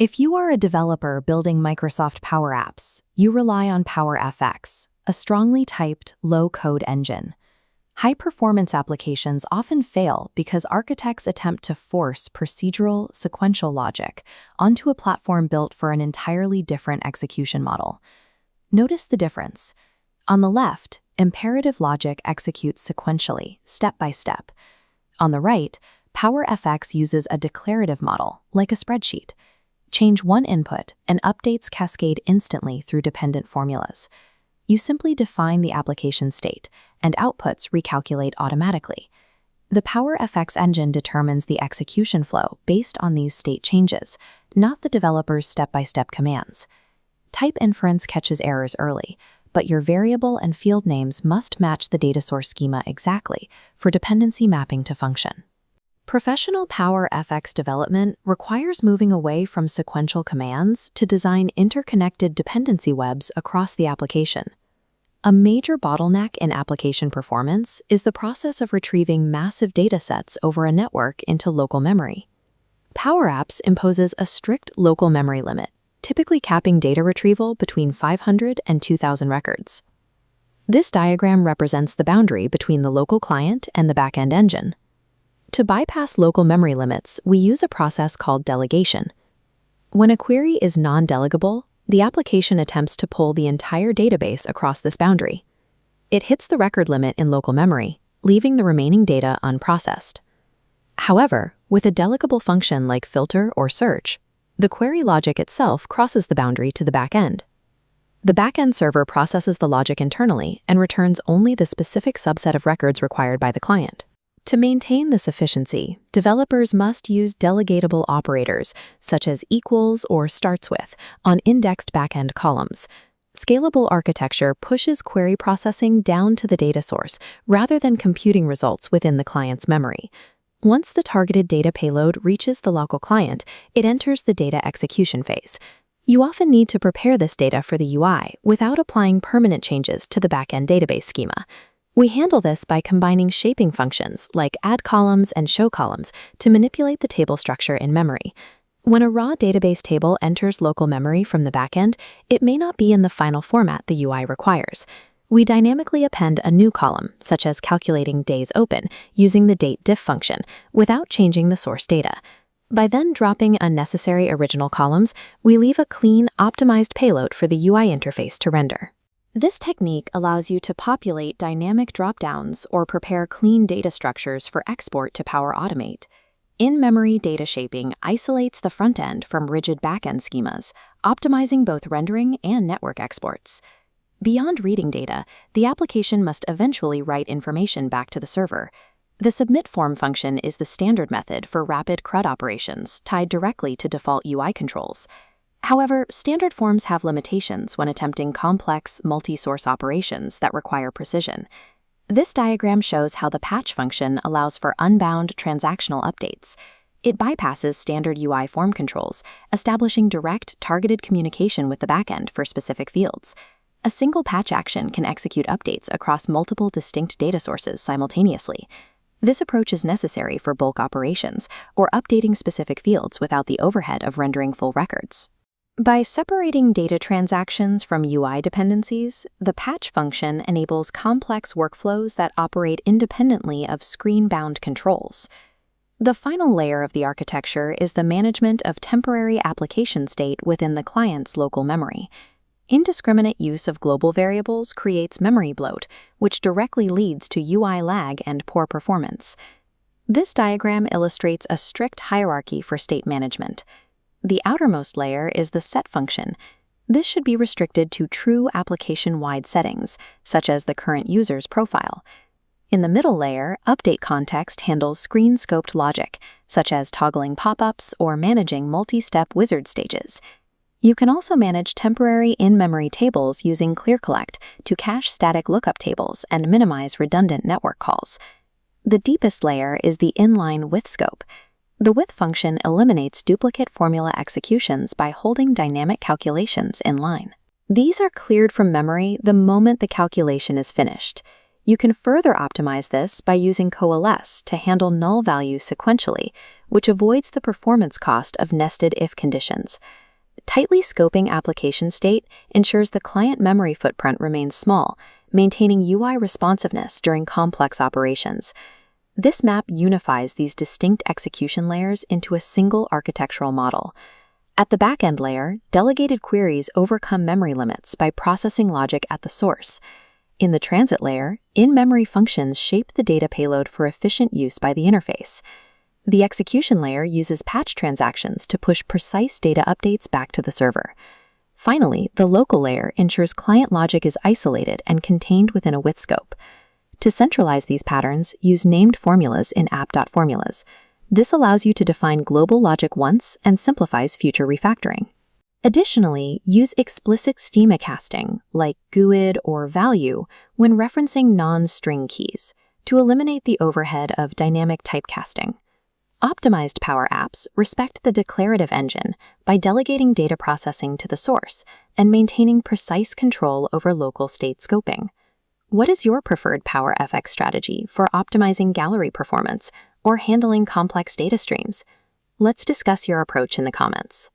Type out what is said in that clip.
If you are a developer building Microsoft Power Apps, you rely on PowerFX, a strongly typed, low-code engine. High-performance applications often fail because architects attempt to force procedural, sequential logic onto a platform built for an entirely different execution model. Notice the difference. On the left, imperative logic executes sequentially, step by step. On the right, PowerFX uses a declarative model, like a spreadsheet. Change one input, and updates cascade instantly through dependent formulas. You simply define the application state, and outputs recalculate automatically. The PowerFX engine determines the execution flow based on these state changes, not the developer's step-by-step commands. Type inference catches errors early, but your variable and field names must match the data source schema exactly for dependency mapping to function. Professional PowerFX development requires moving away from sequential commands to design interconnected dependency webs across the application. A major bottleneck in application performance is the process of retrieving massive datasets over a network into local memory. Power Apps imposes a strict local memory limit, typically capping data retrieval between 500 and 2,000 records. This diagram represents the boundary between the local client and the backend engine. To bypass local memory limits, we use a process called delegation. When a query is non-delegable, the application attempts to pull the entire database across this boundary. It hits the record limit in local memory, leaving the remaining data unprocessed. However, with a delegable function like filter or search, the query logic itself crosses the boundary to the backend. The backend server processes the logic internally and returns only the specific subset of records required by the client. To maintain this efficiency, developers must use delegatable operators, such as equals or starts with, on indexed backend columns. Scalable architecture pushes query processing down to the data source rather than computing results within the client's memory. Once the targeted data payload reaches the local client, it enters the data execution phase. You often need to prepare this data for the UI without applying permanent changes to the backend database schema. We handle this by combining shaping functions like AddColumns and ShowColumns to manipulate the table structure in memory. When a raw database table enters local memory from the backend, it may not be in the final format the UI requires. We dynamically append a new column, such as calculating days open, using the dateDiff function, without changing the source data. By then dropping unnecessary original columns, we leave a clean, optimized payload for the UI interface to render. This technique allows you to populate dynamic dropdowns or prepare clean data structures for export to Power Automate. In-memory data shaping isolates the front end from rigid backend schemas, optimizing both rendering and network exports. Beyond reading data, the application must eventually write information back to the server. The SubmitForm function is the standard method for rapid CRUD operations tied directly to default UI controls. However, standard forms have limitations when attempting complex, multi-source operations that require precision. This diagram shows how the patch function allows for unbound transactional updates. It bypasses standard UI form controls, establishing direct, targeted communication with the backend for specific fields. A single patch action can execute updates across multiple distinct data sources simultaneously. This approach is necessary for bulk operations or updating specific fields without the overhead of rendering full records. By separating data transactions from UI dependencies, the patch function enables complex workflows that operate independently of screen-bound controls. The final layer of the architecture is the management of temporary application state within the client's local memory. Indiscriminate use of global variables creates memory bloat, which directly leads to UI lag and poor performance. This diagram illustrates a strict hierarchy for state management. The outermost layer is the set function. This should be restricted to true application-wide settings, such as the current user's profile. In the middle layer, UpdateContext handles screen-scoped logic, such as toggling pop-ups or managing multi-step wizard stages. You can also manage temporary in-memory tables using ClearCollect to cache static lookup tables and minimize redundant network calls. The deepest layer is the inline with scope. The with function eliminates duplicate formula executions by holding dynamic calculations in line. These are cleared from memory the moment the calculation is finished. You can further optimize this by using coalesce to handle null values sequentially, which avoids the performance cost of nested if conditions. Tightly scoping application state ensures the client memory footprint remains small, maintaining UI responsiveness during complex operations. This map unifies these distinct execution layers into a single architectural model. At the backend layer, delegated queries overcome memory limits by processing logic at the source. In the transit layer, in-memory functions shape the data payload for efficient use by the interface. The execution layer uses patch transactions to push precise data updates back to the server. Finally, the local layer ensures client logic is isolated and contained within a with scope. To centralize these patterns, use named formulas in app.formulas. This allows you to define global logic once and simplifies future refactoring. Additionally, use explicit schema casting, like GUID or value, when referencing non-string keys, to eliminate the overhead of dynamic typecasting. Optimized Power Apps respect the declarative engine by delegating data processing to the source and maintaining precise control over local state scoping. What is your preferred Power FX strategy for optimizing gallery performance or handling complex data streams? Let's discuss your approach in the comments.